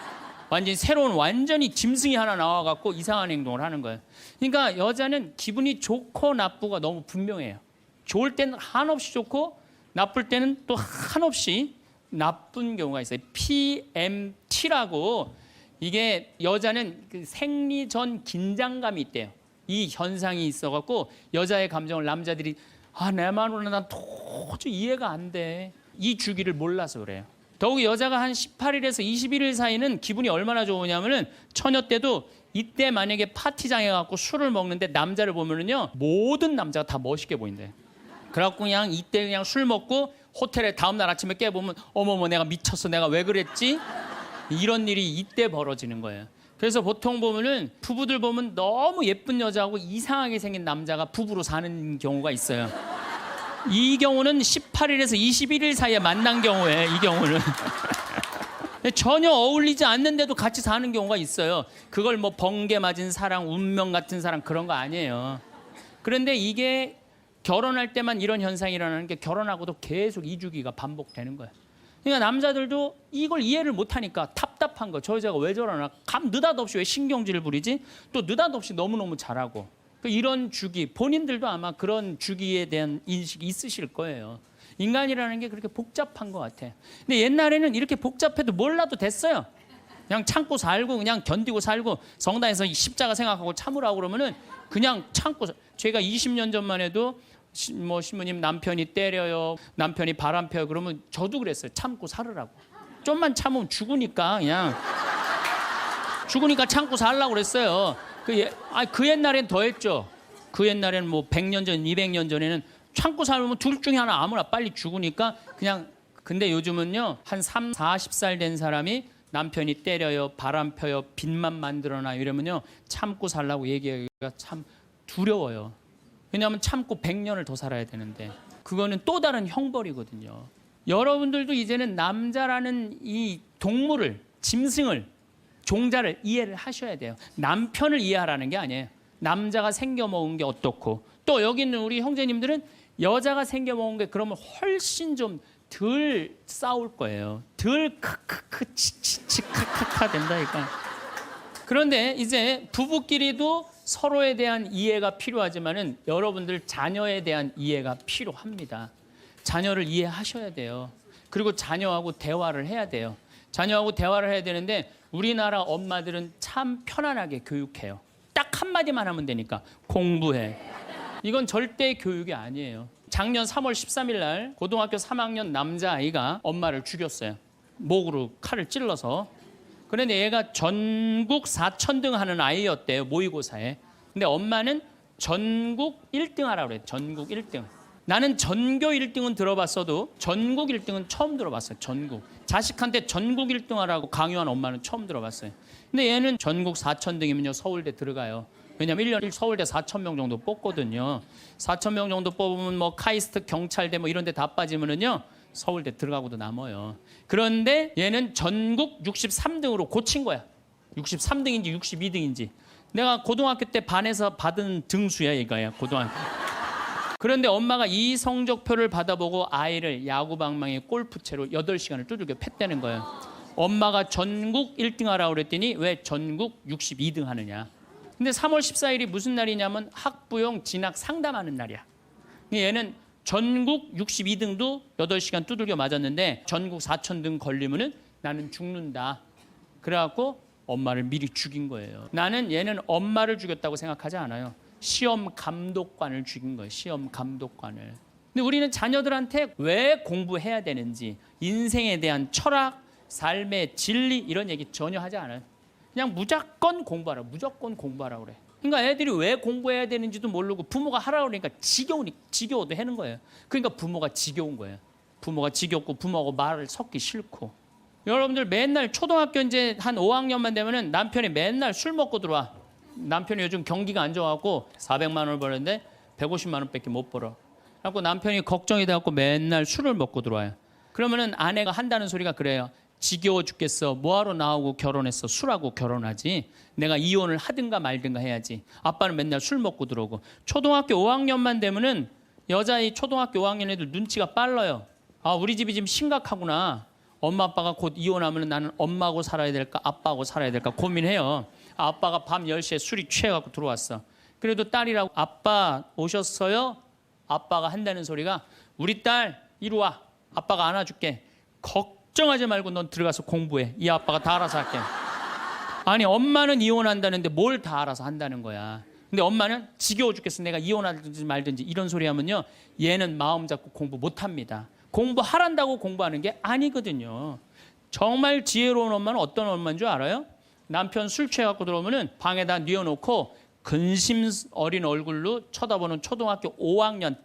완전히 새로운 완전히 짐승이 하나 나와갖고 이상한 행동을 하는 거예요. 그러니까 여자는 기분이 좋고 나쁘고 너무 분명해요. 좋을 때는 한없이 좋고 나쁠 때는 또 한없이 나쁜 경우가 있어요. PMT라고, 이게 여자는 그 생리 전 긴장감이 있대요. 이 현상이 있어갖고 여자의 감정을 남자들이 내 마누라 난 도저히 이해가 안 돼. 이 주기를 몰라서 그래요. 더욱이 여자가 한 18일에서 21일 사이는 기분이 얼마나 좋으냐면은 처녀 때도 이때 만약에 파티장에 가고 술을 먹는데 남자를 보면은요, 모든 남자가 다 멋있게 보인대. 그래갖고 그냥 이때 그냥 술 먹고 호텔에 다음날 아침에 깨보면 어머머 내가 미쳤어, 내가 왜 그랬지? 이런 일이 이때 벌어지는 거예요. 그래서 보통 보면은 부부들 보면 너무 예쁜 여자하고 이상하게 생긴 남자가 부부로 사는 경우가 있어요. 이 경우는 18일에서 21일 사이에 만난 경우에, 이 경우는 전혀 어울리지 않는데도 같이 사는 경우가 있어요. 그걸 뭐 번개 맞은 사랑, 운명 같은 사랑 그런 거 아니에요. 그런데 이게 결혼할 때만 이런 현상이 일어나는 게 결혼하고도 계속 이 주기가 반복되는 거예요. 그러니까 남자들도 이걸 이해를 못하니까 답답한 거. 저 여자가 왜 저러나? 느닷없이 왜 신경질을 부리지? 또 느닷없이 너무너무 잘하고. 이런 주기, 본인들도 아마 그런 주기에 대한 인식이 있으실 거예요. 인간이라는 게 그렇게 복잡한 것 같아요. 근데 옛날에는 이렇게 복잡해도 몰라도 됐어요. 그냥 참고 살고 그냥 견디고 살고 성당에서 십자가 생각하고 참으라고 그러면은 그냥 참고. 제가 20년 전만 해도 뭐 신부님 남편이 때려요, 남편이 바람 펴요 그러면 저도 그랬어요. 참고 살으라고. 좀만 참으면 죽으니까 그냥 죽으니까 참고 살라고 그랬어요. 그 옛날엔 더 했죠. 그 옛날에는 뭐 100년 전, 200년 전에는 참고 살면 둘 중에 하나 아무나 빨리 죽으니까 그냥. 근데 요즘은요, 한 3, 40살 된 사람이 남편이 때려요, 바람 펴요, 빚만 만들어놔 이러면요, 참고 살라고 얘기하기가 참 두려워요. 왜냐하면 참고 100년을 더 살아야 되는데 그거는 또 다른 형벌이거든요. 여러분들도 이제는 남자라는 이 동물을, 짐승을, 종자를 이해를 하셔야 돼요. 남편을 이해하라는 게 아니에요. 남자가 생겨먹은 게 어떻고, 또 여기 있는 우리 형제님들은 여자가 생겨먹은 게 그러면 훨씬 좀 덜 싸울 거예요. 덜 크크크 치치치 카카카 된다니까. 그런데 이제 부부끼리도 서로에 대한 이해가 필요하지만은 여러분들 자녀에 대한 이해가 필요합니다. 자녀를 이해하셔야 돼요. 그리고 자녀하고 대화를 해야 돼요. 자녀하고 대화를 해야 되는데 우리나라 엄마들은 참 편안하게 교육해요. 딱 한마디만 하면 되니까 공부해. 이건 절대 교육이 아니에요. 작년 3월 13일 날 고등학교 3학년 남자아이가 엄마를 죽였어요. 목으로 칼을 찔러서. 그런데 얘가 전국 4천등 하는 아이였대요, 모의고사에. 근데 엄마는 전국 1등 하라고 그래요. 전국 1등. 나는 전교 1등은 들어봤어도 전국 1등은 처음 들어봤어요. 전국. 자식한테 전국 1등 하라고 강요한 엄마는 처음 들어봤어요. 근데 얘는 전국 4천등이면요 서울대 들어가요. 왜냐면 1년 서울대 4,000명 정도 뽑거든요. 4,000명 정도 뽑으면 뭐 카이스트, 경찰대 뭐 이런 데 다 빠지면은요 서울대 들어가고도 남아요. 그런데 얘는 전국 63등으로 고친 거야. 63등인지 62등인지. 내가 고등학교 때 반에서 받은 등수야, 이거야. 고등학교. 그런데 엄마가 이 성적표를 받아보고 아이를 야구방망이 골프채로 8시간을 두들겨 팼다는 거예요. 엄마가 전국 1등 하라고 그랬더니 왜 전국 62등 하느냐. 근데 3월 14일이 무슨 날이냐면 학부용 진학 상담하는 날이야. 얘는 전국 62등도 8시간 두들겨 맞았는데 전국 4,000등 걸리면은 나는 죽는다. 그래갖고 엄마를 미리 죽인 거예요. 나는 얘는 엄마를 죽였다고 생각하지 않아요. 시험 감독관을 죽인 거예요. 시험 감독관을. 근데 우리는 자녀들한테 왜 공부해야 되는지, 인생에 대한 철학, 삶의 진리 이런 얘기 전혀 하지 않아요. 그냥 무조건 공부하라. 무조건 공부하라 그래. 그러니까 애들이 왜 공부해야 되는지도 모르고 부모가 하라고 그러니까 지겨워도 하는 거예요. 그러니까 부모가 지겨운 거예요. 부모가 지겹고 부모하고 말을 섞기 싫고. 여러분들 맨날 초등학교 이제 한 5학년만 되면은 남편이 맨날 술 먹고 들어와. 남편이 요즘 경기가 안 좋아갖고 400만 원을 벌었는데 150만 원밖에 못 벌어. 그래갖고 남편이 걱정이 돼갖고 맨날 술을 먹고 들어와요. 그러면은 아내가 한다는 소리가 그래요. 지겨워 죽겠어. 뭐하러 나하고 결혼했어. 술하고 결혼하지. 내가 이혼을 하든가 말든가 해야지. 아빠는 맨날 술 먹고 들어오고. 초등학교 5학년만 되면은 여자의 초등학교 5학년 애들 눈치가 빨라요. 아, 우리 집이 지금 심각하구나. 엄마 아빠가 곧 이혼하면 나는 엄마하고 살아야 될까 아빠하고 살아야 될까 고민해요. 아빠가 밤 10시에 술이 취해갖고 들어왔어. 그래도 딸이라고 아빠 오셨어요? 아빠가 한다는 소리가 우리 딸 이리 와. 아빠가 안아줄게. 걱정하지 말고 넌 들어가서 공부해. 이 아빠가 다 알아서 할게. 아니 엄마는 이혼한다는데 뭘 다 알아서 한다는 거야. 근데 엄마는 지겨워 죽겠어. 내가 이혼하든지 말든지 이런 소리 하면요. 얘는 마음 잡고 공부 못합니다. 공부하란다고 공부하는 게 아니거든요. 정말 지혜로운 엄마는 어떤 엄마인 줄 알아요? 남편 술 취해갖고 들어오면은 방에다 뉘어놓고 근심 어린 얼굴로 쳐다보는 초등학교 5학년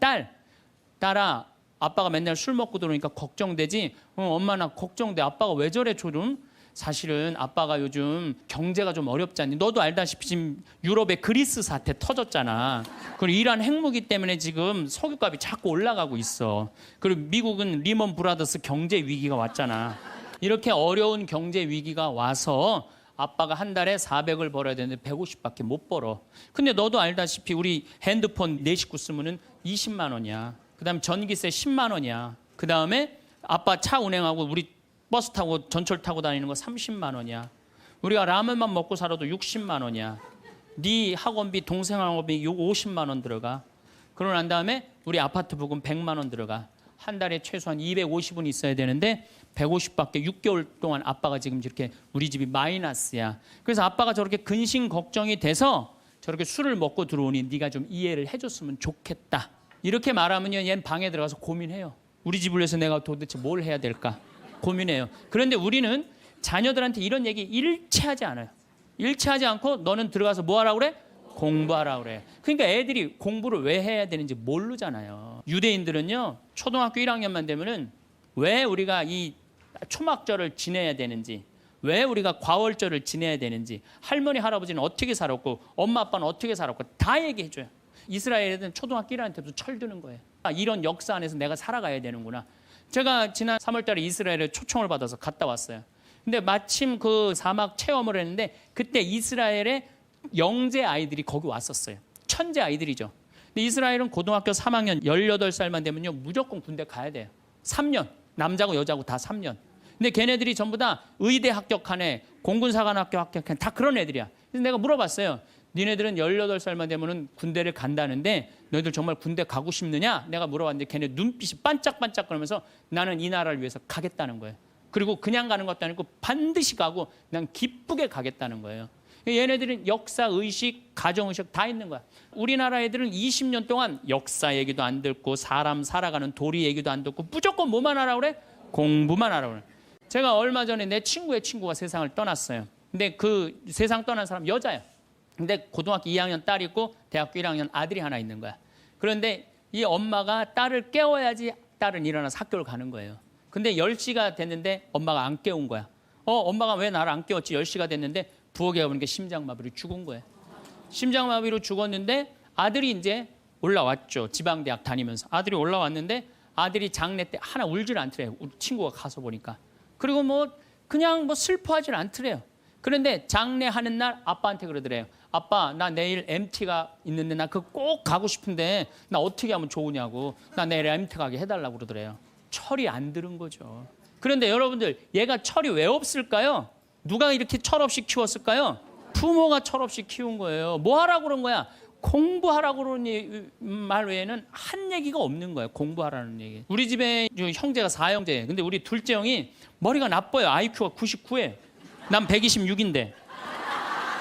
딸아 아빠가 맨날 술 먹고 들어오니까 걱정되지? 엄마 나 걱정돼. 아빠가 왜 저래 조금? 사실은 아빠가 요즘 경제가 좀 어렵지 않니? 너도 알다시피 지금 유럽의 그리스 사태 터졌잖아. 그리고 이란 핵무기 때문에 지금 석유값이 자꾸 올라가고 있어. 그리고 미국은 리먼 브라더스 경제 위기가 왔잖아. 이렇게 어려운 경제 위기가 와서 아빠가 한 달에 400을 벌어야 되는데 150밖에 못 벌어. 근데 너도 알다시피 우리 핸드폰 4식구 쓰면은 20만 원이야. 그다음에 전기세 10만 원이야. 그다음에 아빠 차 운행하고 우리 버스 타고 전철 타고 다니는 거 30만 원이야. 우리가 라면만 먹고 살아도 60만 원이야. 네 학원비, 동생 학원비 요거 50만 원 들어가. 그러고 난 다음에 우리 아파트 부금 100만 원 들어가. 한 달에 최소한 250은 있어야 되는데 150밖에 6개월 동안 아빠가 지금 이렇게 우리 집이 마이너스야. 그래서 아빠가 저렇게 근심 걱정이 돼서 저렇게 술을 먹고 들어오니 네가 좀 이해를 해줬으면 좋겠다. 이렇게 말하면요, 얘는 방에 들어가서 고민해요. 우리 집을 위해서 내가 도대체 뭘 해야 될까 고민해요. 그런데 우리는 자녀들한테 이런 얘기 일체하지 않아요. 일체하지 않고 너는 들어가서 뭐 하라고 그래? 공부하라고 그래. 그러니까 애들이 공부를 왜 해야 되는지 모르잖아요. 유대인들은요, 초등학교 1학년만 되면은 왜 우리가 이 초막절을 지내야 되는지, 왜 우리가 과월절을 지내야 되는지, 할머니 할아버지는 어떻게 살았고 엄마 아빠는 어떻게 살았고 다 얘기해줘요. 이스라엘 애들은 초등학교 1학년 때부터 철드는 거예요. 아, 이런 역사 안에서 내가 살아가야 되는구나. 제가 지난 3월 달에 이스라엘에 초청을 받아서 갔다 왔어요. 근데 마침 그 사막 체험을 했는데 그때 이스라엘의 영재 아이들이 거기 왔었어요. 천재 아이들이죠. 근데 이스라엘은 고등학교 3학년 18살만 되면요 무조건 군대 가야 돼요. 3년. 남자고 여자고 다 3년. 근데 걔네들이 전부 다 의대 합격한 애, 공군사관학교 합격한 애, 다 그런 애들이야. 그래서 내가 물어봤어요. 니네들은 18살만 되면은 군대를 간다는데 너희들 정말 군대 가고 싶느냐? 내가 물어봤는데 걔네 눈빛이 반짝반짝 그러면서 나는 이 나라를 위해서 가겠다는 거예요. 그리고 그냥 가는 것도 아니고 반드시 가고 난 기쁘게 가겠다는 거예요. 얘네들은 역사, 의식, 가정의식 다 있는 거야. 우리나라 애들은 20년 동안 역사 얘기도 안 듣고 사람 살아가는 도리 얘기도 안 듣고 무조건 뭐만 하라고 그래? 공부만 하라고 그래. 제가 얼마 전에 내 친구의 친구가 세상을 떠났어요. 근데 그 세상 떠난 사람 여자예요. 근데 고등학교 2학년 딸이 있고 대학교 1학년 아들이 하나 있는 거야. 그런데 이 엄마가 딸을 깨워야지 딸은 일어나서 학교를 가는 거예요. 근데 10시가 됐는데 엄마가 안 깨운 거야. 엄마가 왜 나를 안 깨웠지? 10시가 됐는데 부엌에 가보니까 심장마비로 죽은 거예요. 심장마비로 죽었는데 아들이 이제 올라왔죠. 지방대학 다니면서. 아들이 올라왔는데 아들이 장례 때 하나 울질 않더래요. 우리 친구가 가서 보니까. 그리고 그냥 슬퍼하질 않더래요. 그런데 장례하는 날 아빠한테 그러더래요. 아빠, 나 내일 MT가 있는데 나 그거 꼭 가고 싶은데 나 어떻게 하면 좋으냐고. 나 내일 MT 가게 해달라고 그러더래요. 철이 안 들은 거죠. 그런데 여러분들, 얘가 철이 왜 없을까요? 누가 이렇게 철없이 키웠을까요? 부모가 철없이 키운 거예요. 뭐 하라고 그런 거야? 공부하라고 그러는 말 외에는 한 얘기가 없는 거예요. 공부하라는 얘기. 우리 집에 형제가 4형제예요. 근데 우리 둘째 형이 머리가 나빠요. IQ가 99에. 난 126인데.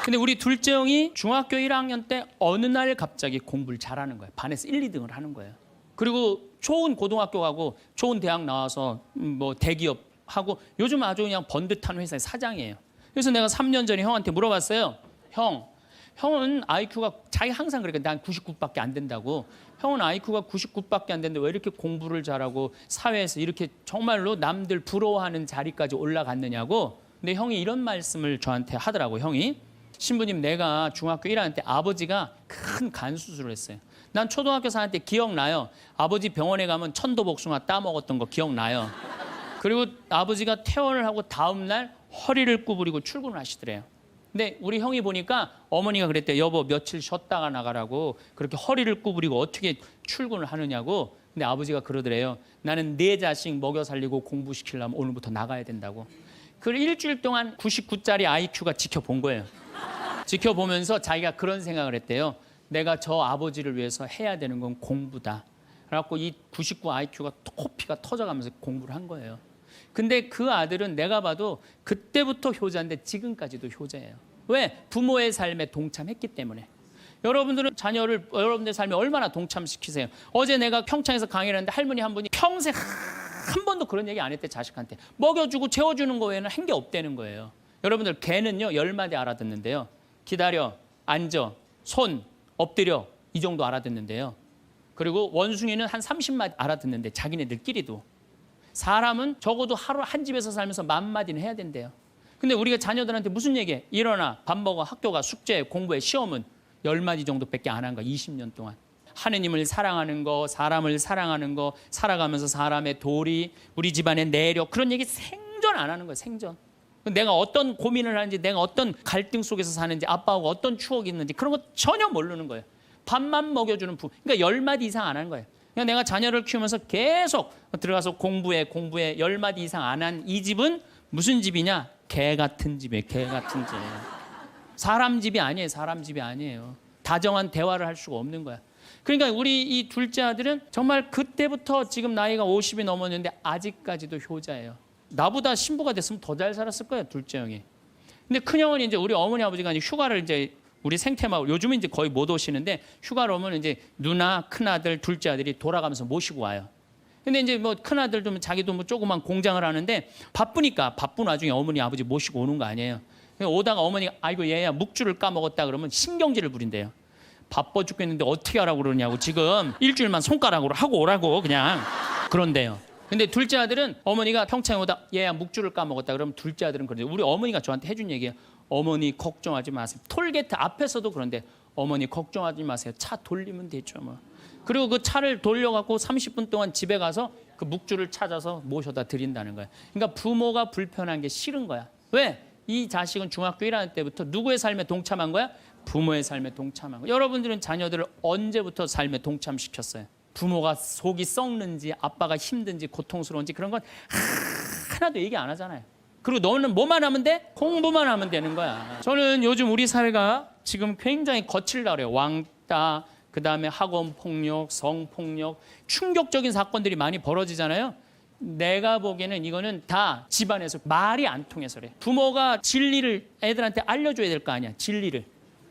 근데 우리 둘째 형이 중학교 1학년 때 어느 날 갑자기 공부를 잘하는 거예요. 반에서 1, 2등을 하는 거예요. 그리고 좋은 고등학교 가고 좋은 대학 나와서 뭐 대기업 하고 요즘 아주 그냥 번듯한 회사의 사장이에요. 그래서 내가 3년 전에 형한테 물어봤어요. 형은 IQ가 자기 항상 그러니까 난 99밖에 안 된다고. 형은 IQ가 99밖에 안 되는데 왜 이렇게 공부를 잘하고 사회에서 이렇게 정말로 남들 부러워하는 자리까지 올라갔느냐고. 근데 형이 이런 말씀을 저한테 하더라고. 형이 신부님, 내가 중학교 1학년 때 아버지가 큰 간 수술을 했어요. 난 초등학교 4학년 때 기억나요. 아버지 병원에 가면 천도복숭아 따먹었던 거 기억나요. 그리고 아버지가 퇴원을 하고 다음 날 허리를 구부리고 출근을 하시더래요. 근데 우리 형이 보니까 어머니가 그랬대요. 여보, 며칠 쉬었다가 나가라고. 그렇게 허리를 구부리고 어떻게 출근을 하느냐고. 근데 아버지가 그러더래요. 나는 내 자식 먹여 살리고 공부시키려면 오늘부터 나가야 된다고. 그 일주일 동안 99짜리 IQ가 지켜본 거예요. 지켜보면서 자기가 그런 생각을 했대요. 내가 저 아버지를 위해서 해야 되는 건 공부다. 그래갖고 이 99 IQ가 코피가 터져가면서 공부를 한 거예요. 근데 그 아들은 내가 봐도 그때부터 효자인데 지금까지도 효자예요. 왜? 부모의 삶에 동참했기 때문에. 여러분들은 자녀를 여러분들의 삶에 얼마나 동참시키세요? 어제 내가 평창에서 강의를 했는데 할머니 한 분이 평생 한 번도 그런 얘기 안 했대. 자식한테 먹여주고 재워주는 거 외에는 한 게 없다는 거예요. 여러분들, 개는요 10마디 알아듣는데요. 기다려, 앉아, 손, 엎드려, 이 정도 알아듣는데요. 그리고 원숭이는 한 30마디 알아듣는데 자기네들끼리도. 사람은 적어도 하루 한 집에서 살면서 10,000마디는 해야 된대요. 근데 우리가 자녀들한테 무슨 얘기해? 일어나, 밥 먹어, 학교 가, 숙제, 공부해, 시험은 10마디 정도밖에 안 한 거야. 20년 동안. 하느님을 사랑하는 거, 사람을 사랑하는 거, 살아가면서 사람의 도리, 우리 집안의 내력, 그런 얘기 생전 안 하는 거예요. 생전. 내가 어떤 고민을 하는지, 내가 어떤 갈등 속에서 사는지, 아빠하고 어떤 추억이 있는지 그런 거 전혀 모르는 거예요. 밥만 먹여주는 부모. 그러니까 10마디 이상 안 하는 거예요. 그러니까 내가 자녀를 키우면서 계속 들어가서 공부해 10마디 이상 안 한 이 집은 무슨 집이냐? 개 같은 집이에요. 개 같은 집. 사람 집이 아니에요. 사람 집이 아니에요. 다정한 대화를 할 수가 없는 거야. 그러니까 우리 이 둘째 아들은 정말 그때부터 지금 나이가 50이 넘었는데 아직까지도 효자예요. 나보다 신부가 됐으면 더 잘 살았을 거예요, 둘째 형이. 근데 큰 형은 이제 우리 어머니 아버지가 이제 휴가를 이제 우리 생태마을 요즘은 이제 거의 못 오시는데 휴가를 오면 이제 누나, 큰 아들, 둘째 아들이 돌아가면서 모시고 와요. 근데 이제 뭐 큰 아들도 자기도 뭐 조그만 공장을 하는데 바쁘니까 바쁜 와중에 어머니 아버지 모시고 오는 거 아니에요. 오다가 어머니가 아이고 얘야 묵주를 까먹었다 그러면 신경질을 부린대요. 바빠 죽겠는데 어떻게 하라고 그러냐고. 지금 일주일만 손가락으로 하고 오라고 그냥 그런데요. 근데 둘째 아들은 어머니가 평창에 오다 얘야 묵주를 까먹었다 그러면 둘째 아들은 그러죠. 우리 어머니가 저한테 해준 얘기예요. 어머니 걱정하지 마세요. 톨게이트 앞에서도 그런데 어머니 걱정하지 마세요. 차 돌리면 되죠 뭐. 그리고 그 차를 돌려갖고 30분 동안 집에 가서 그 묵주를 찾아서 모셔다 드린다는 거예요. 그러니까 부모가 불편한 게 싫은 거야. 왜? 이 자식은 중학교 1학년 때부터 누구의 삶에 동참한 거야? 부모의 삶에 동참한 거야. 여러분들은 자녀들을 언제부터 삶에 동참시켰어요? 부모가 속이 썩는지 아빠가 힘든지 고통스러운지 그런 건 하나도 얘기 안 하잖아요. 그리고 너는 뭐만 하면 돼? 공부만 하면 되는 거야. 저는 요즘 우리 사회가 지금 굉장히 거칠다 그래요. 왕따, 그다음에 학원 폭력, 성폭력, 충격적인 사건들이 많이 벌어지잖아요. 내가 보기에는 이거는 다 집안에서 말이 안 통해서 그래. 부모가 진리를 애들한테 알려줘야 될 거 아니야. 진리를.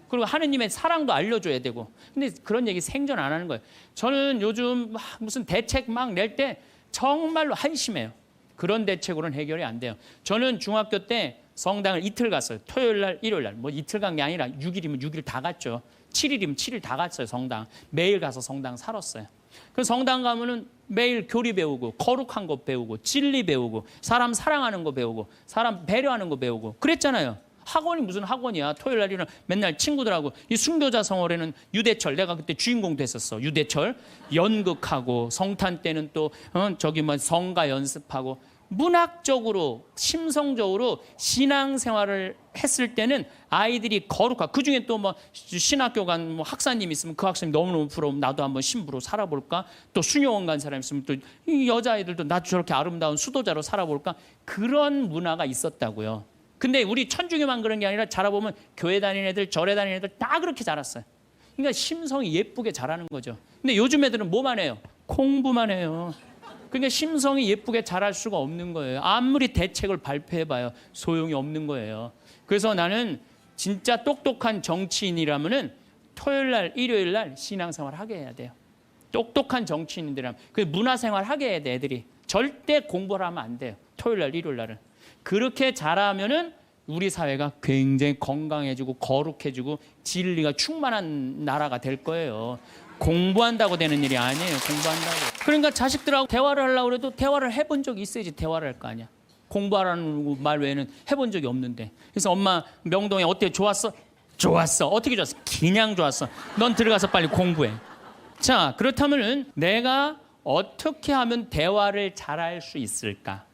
그리고 하느님의 사랑도 알려줘야 되고. 근데 그런 얘기 생전 안 하는 거예요. 저는 요즘 무슨 대책 막 낼 때 정말로 한심해요. 그런 대책으로는 해결이 안 돼요. 저는 중학교 때 성당을 이틀 갔어요. 토요일 날, 일요일 날. 뭐 이틀 간 게 아니라 6일이면 6일 다 갔죠. 7일이면 7일 다 갔어요, 성당. 매일 가서 성당 살았어요. 그 성당 가면은 매일 교리 배우고, 거룩한 거 배우고, 진리 배우고, 사람 사랑하는 거 배우고, 사람 배려하는 거 배우고. 그랬잖아요. 학원이 무슨 학원이야. 토요일 날이는 맨날 친구들하고 이 순교자 성월에는 유대철, 내가 그때 주인공 됐었어. 유대철 연극하고 성탄 때는 또 저기 뭐 성가 연습하고 문학적으로 심성적으로 신앙생활을 했을 때는 아이들이 거룩하. 그중에 또 뭐 신학교 간 뭐 학사님 있으면 그 학사님 너무너무 부러우면 나도 한번 신부로 살아볼까. 또 수녀원 간 사람 있으면 또 이 여자아이들도 나도 저렇게 아름다운 수도자로 살아볼까. 그런 문화가 있었다고요. 근데 우리 천주교만 그런 게 아니라 자라보면 교회 다니는 애들 절에 다니는 애들 다 그렇게 자랐어요. 그러니까 심성이 예쁘게 자라는 거죠. 근데 요즘 애들은 뭐만 해요? 공부만 해요. 그러니까 심성이 예쁘게 자랄 수가 없는 거예요. 아무리 대책을 발표해봐요. 소용이 없는 거예요. 그래서 나는 진짜 똑똑한 정치인이라면은 토요일 날, 일요일 날 신앙생활 하게 해야 돼요. 똑똑한 정치인들이라면. 그 문화생활 하게 해야 돼, 애들이. 절대 공부를 하면 안 돼요. 토요일 날, 일요일 날은. 그렇게 자라면은 우리 사회가 굉장히 건강해지고 거룩해지고 진리가 충만한 나라가 될 거예요. 공부한다고 되는 일이 아니에요. 공부한다고. 그러니까 자식들하고 대화를 하려고 해도 대화를 해본 적이 있어야지 대화를 할 거 아니야. 공부하라는 말 외에는 해본 적이 없는데. 그래서 엄마 명동에 어때? 좋았어? 좋았어. 어떻게 좋았어? 그냥 좋았어. 넌 들어가서 빨리 공부해. 자, 그렇다면은 내가 어떻게 하면 대화를 잘할 수 있을까?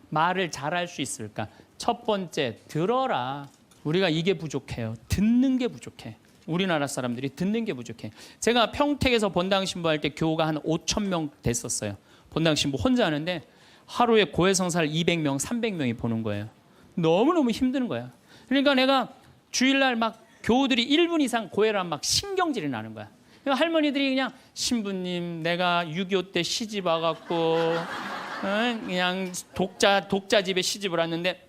말을 잘할 수 있을까? 첫 번째, 들어라. 우리가 이게 부족해요. 듣는 게 부족해. 우리나라 사람들이 듣는 게 부족해. 제가 평택에서 본당 신부할 때 교우가 한 5,000명 됐었어요. 본당 신부 혼자 하는데 하루에 고해성사를 200명, 300명이 보는 거예요. 너무너무 힘든 거야. 그러니까 내가 주일날 막 교우들이 1분 이상 고해를 하면 막 신경질이 나는 거야. 그러니까 할머니들이 그냥 신부님 내가 6.25 때 시집 와갖고 그냥 독자 집에 시집을 왔는데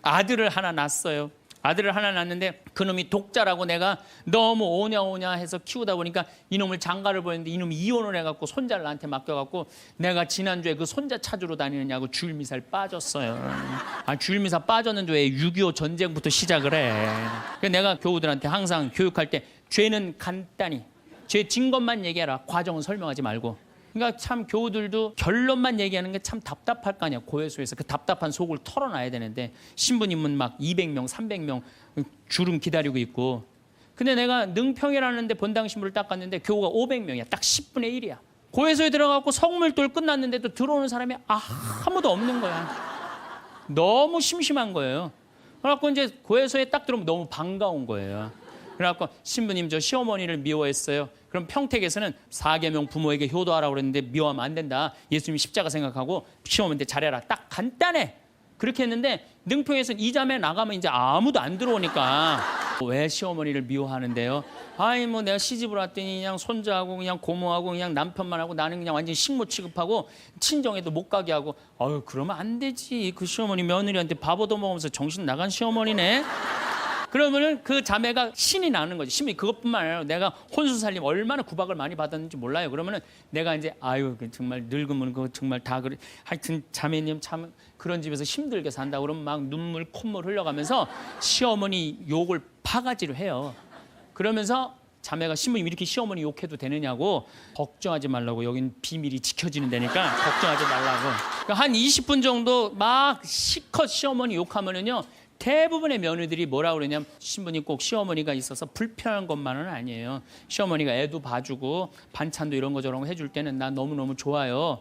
아들을 하나 낳았어요. 아들을 하나 낳았는데 그놈이 독자라고 내가 너무 오냐 해서 키우다 보니까 이놈을 장가를 보냈는데 이놈이 이혼을 해갖고 손자를 나한테 맡겨갖고 내가 지난주에 그 손자 찾으러 다니느냐고 주일미사를 빠졌어요. 아, 주일미사 빠졌는데 왜 6.25 전쟁부터 시작을 해. 그래서 내가 교우들한테 항상 교육할 때 죄는 간단히 죄 진 것만 얘기해라. 과정은 설명하지 말고. 그러니까 참 교우들도 결론만 얘기하는 게 참 답답할 거 아니야. 고해소에서 그 답답한 속을 털어놔야 되는데 신부님은 막 200명, 300명 줄은 기다리고 있고. 근데 내가 능평이라는데 본당 신부를 딱 갔는데 교우가 500명이야. 딱 10분의 1이야. 고해소에 들어가고 성물돌 끝났는데도 들어오는 사람이 아무도 없는 거야. 너무 심심한 거예요. 그래갖고 이제 고해소에 딱 들어오면 너무 반가운 거예요. 그래갖고 신부님 저 시어머니를 미워했어요. 그럼 평택에서는 4계명 부모에게 효도하라고 그랬는데 미워하면 안 된다. 예수님이 십자가 생각하고 시어머니한테 잘해라. 딱 간단해. 그렇게 했는데 능평에서는 이 자매 나가면 이제 아무도 안 들어오니까 왜 시어머니를 미워하는데요? 아이 뭐 내가 시집을 왔더니 그냥 손자하고 그냥 고모하고 그냥 남편만 하고 나는 그냥 완전 식모 취급하고 친정에도 못 가게 하고 아유 그러면 안 되지. 그 시어머니 며느리한테 밥 얻어먹으면서 정신 나간 시어머니네. 그러면은 그 자매가 신이 나는 거지. 신이 그것뿐만 아니라 내가 혼수살림 얼마나 구박을 많이 받았는지 몰라요. 그러면은 내가 이제 아유 정말 늙으면 그거 정말 다 그래. 하여튼 자매님 참 그런 집에서 힘들게 산다. 그러면 막 눈물 콧물 흘려가면서 시어머니 욕을 바가지로 해요. 그러면서 자매가 신부님 이렇게 시어머니 욕해도 되느냐고 걱정하지 말라고 여긴 비밀이 지켜지는 데니까 걱정하지 말라고. 그러니까 한 20분 정도 막 시컷 시어머니 욕하면은요. 대부분의 며느리들이 뭐라 그러냐면 신부님 꼭 시어머니가 있어서 불편한 것만은 아니에요. 시어머니가 애도 봐주고 반찬도 이런 거 저런 거 해줄 때는 나 너무너무 좋아요.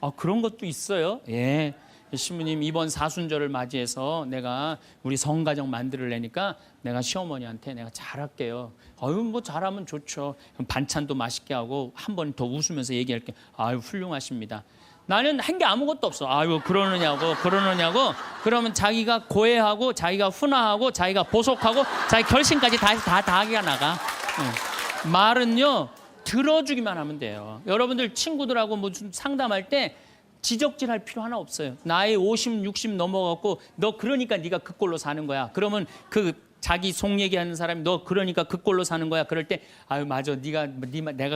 아 그런 것도 있어요. 예. 신부님 이번 사순절을 맞이해서 내가 우리 성가정 만들려니까 내가 시어머니한테 내가 잘할게요. 아유 뭐 잘하면 좋죠. 그럼 반찬도 맛있게 하고 한 번 더 웃으면서 얘기할게. 아유 훌륭하십니다. 나는 한 게 아무것도 없어. 아유 그러느냐고. 그러면 자기가 고해하고 자기가 훈화하고 자기가 보속하고 자기 결심까지 다 하기가 나가. 말은요 들어주기만 하면 돼요. 여러분들 친구들하고 뭐 좀 상담할 때 지적질할 필요 하나 없어요. 나이 50, 60 넘어갖고 너 그러니까 네가 그 꼴로 사는 거야. 그러면 그 자기 속 얘기하는 사람이 너 그러니까 그 꼴로 사는 거야. 그럴 때 아유 맞아 내가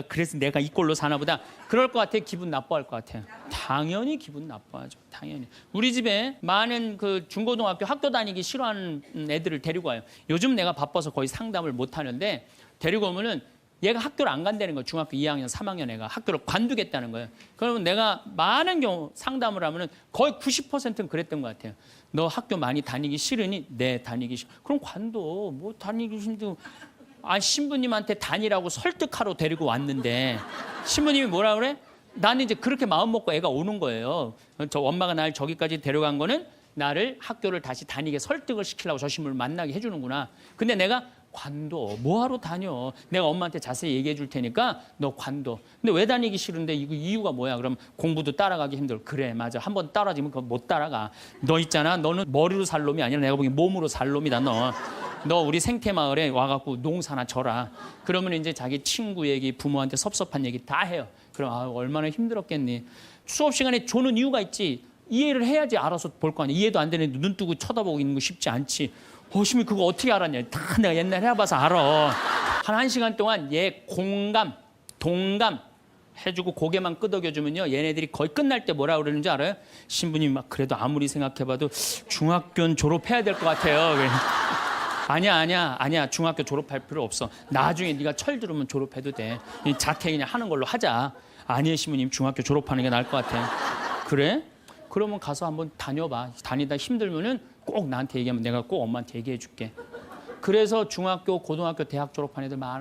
그래서 내가 이 꼴로 사나 보다. 그럴 것 같아. 기분 나빠할 것 같아요. 당연히 기분 나빠하죠. 당연히. 우리 집에 많은 그 중고등학교 학교 다니기 싫어하는 애들을 데리고 와요. 요즘 내가 바빠서 거의 상담을 못 하는데 데리고 오면은 얘가 학교를 안 간다는 거예요. 중학교 2학년, 3학년 애가 학교를 관두겠다는 거예요. 그러면 내가 많은 경우 상담을 하면은 거의 90%는 그랬던 것 같아요. 너 학교 많이 다니기 싫으니? 네, 다니기 싫어. 그럼 관둬. 뭐 다니기 힘들고. 아, 신부님한테 다니라고 설득하러 데리고 왔는데 신부님이 뭐라 그래? 나는 이제 그렇게 마음 먹고 애가 오는 거예요. 저 엄마가 날 저기까지 데려간 거는 나를 학교를 다시 다니게 설득을 시키려고 저 신부를 만나게 해주는구나. 근데 내가 관둬. 뭐하러 다녀? 내가 엄마한테 자세히 얘기해 줄 테니까 너 관둬. 근데 왜 다니기 싫은데 이거 이유가 뭐야? 그럼 공부도 따라가기 힘들어. 그래, 맞아. 한번 따라지면 그거 못 따라가. 너 있잖아. 너는 머리로 살 놈이 아니라 내가 보기엔 몸으로 살 놈이다, 너. 너 우리 생태마을에 와갖고 농사나 져라. 그러면 이제 자기 친구 얘기, 부모한테 섭섭한 얘기 다 해요. 그럼 아, 얼마나 힘들었겠니. 수업 시간에 조는 이유가 있지. 이해를 해야지 알아서 볼 거 아니야. 이해도 안 되는데 눈 뜨고 쳐다보고 있는 거 쉽지 않지. 심이 그거 어떻게 알았냐. 다 내가 옛날에 해봐서 알아. 한 1시간 동안 얘 공감, 동감 해주고 고개만 끄덕여주면요. 얘네들이 거의 끝날 때 뭐라 그러는지 알아요? 신부님 막 그래도 아무리 생각해봐도 중학교는 졸업해야 될 것 같아요. 아니야. 중학교 졸업할 필요 없어. 나중에 네가 철 들으면 졸업해도 돼. 자퇴 그냥 하는 걸로 하자. 아니에요, 신부님. 중학교 졸업하는 게 나을 것 같아. 그래? 그러면 가서 한번 다녀봐. 다니다 힘들면은 꼭 나한테 얘기하면 내가 꼭 엄마한테 얘기해 줄게. 그래서 중학교, 고등학교, 대학 졸업한 애들 많아.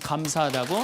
감사하다고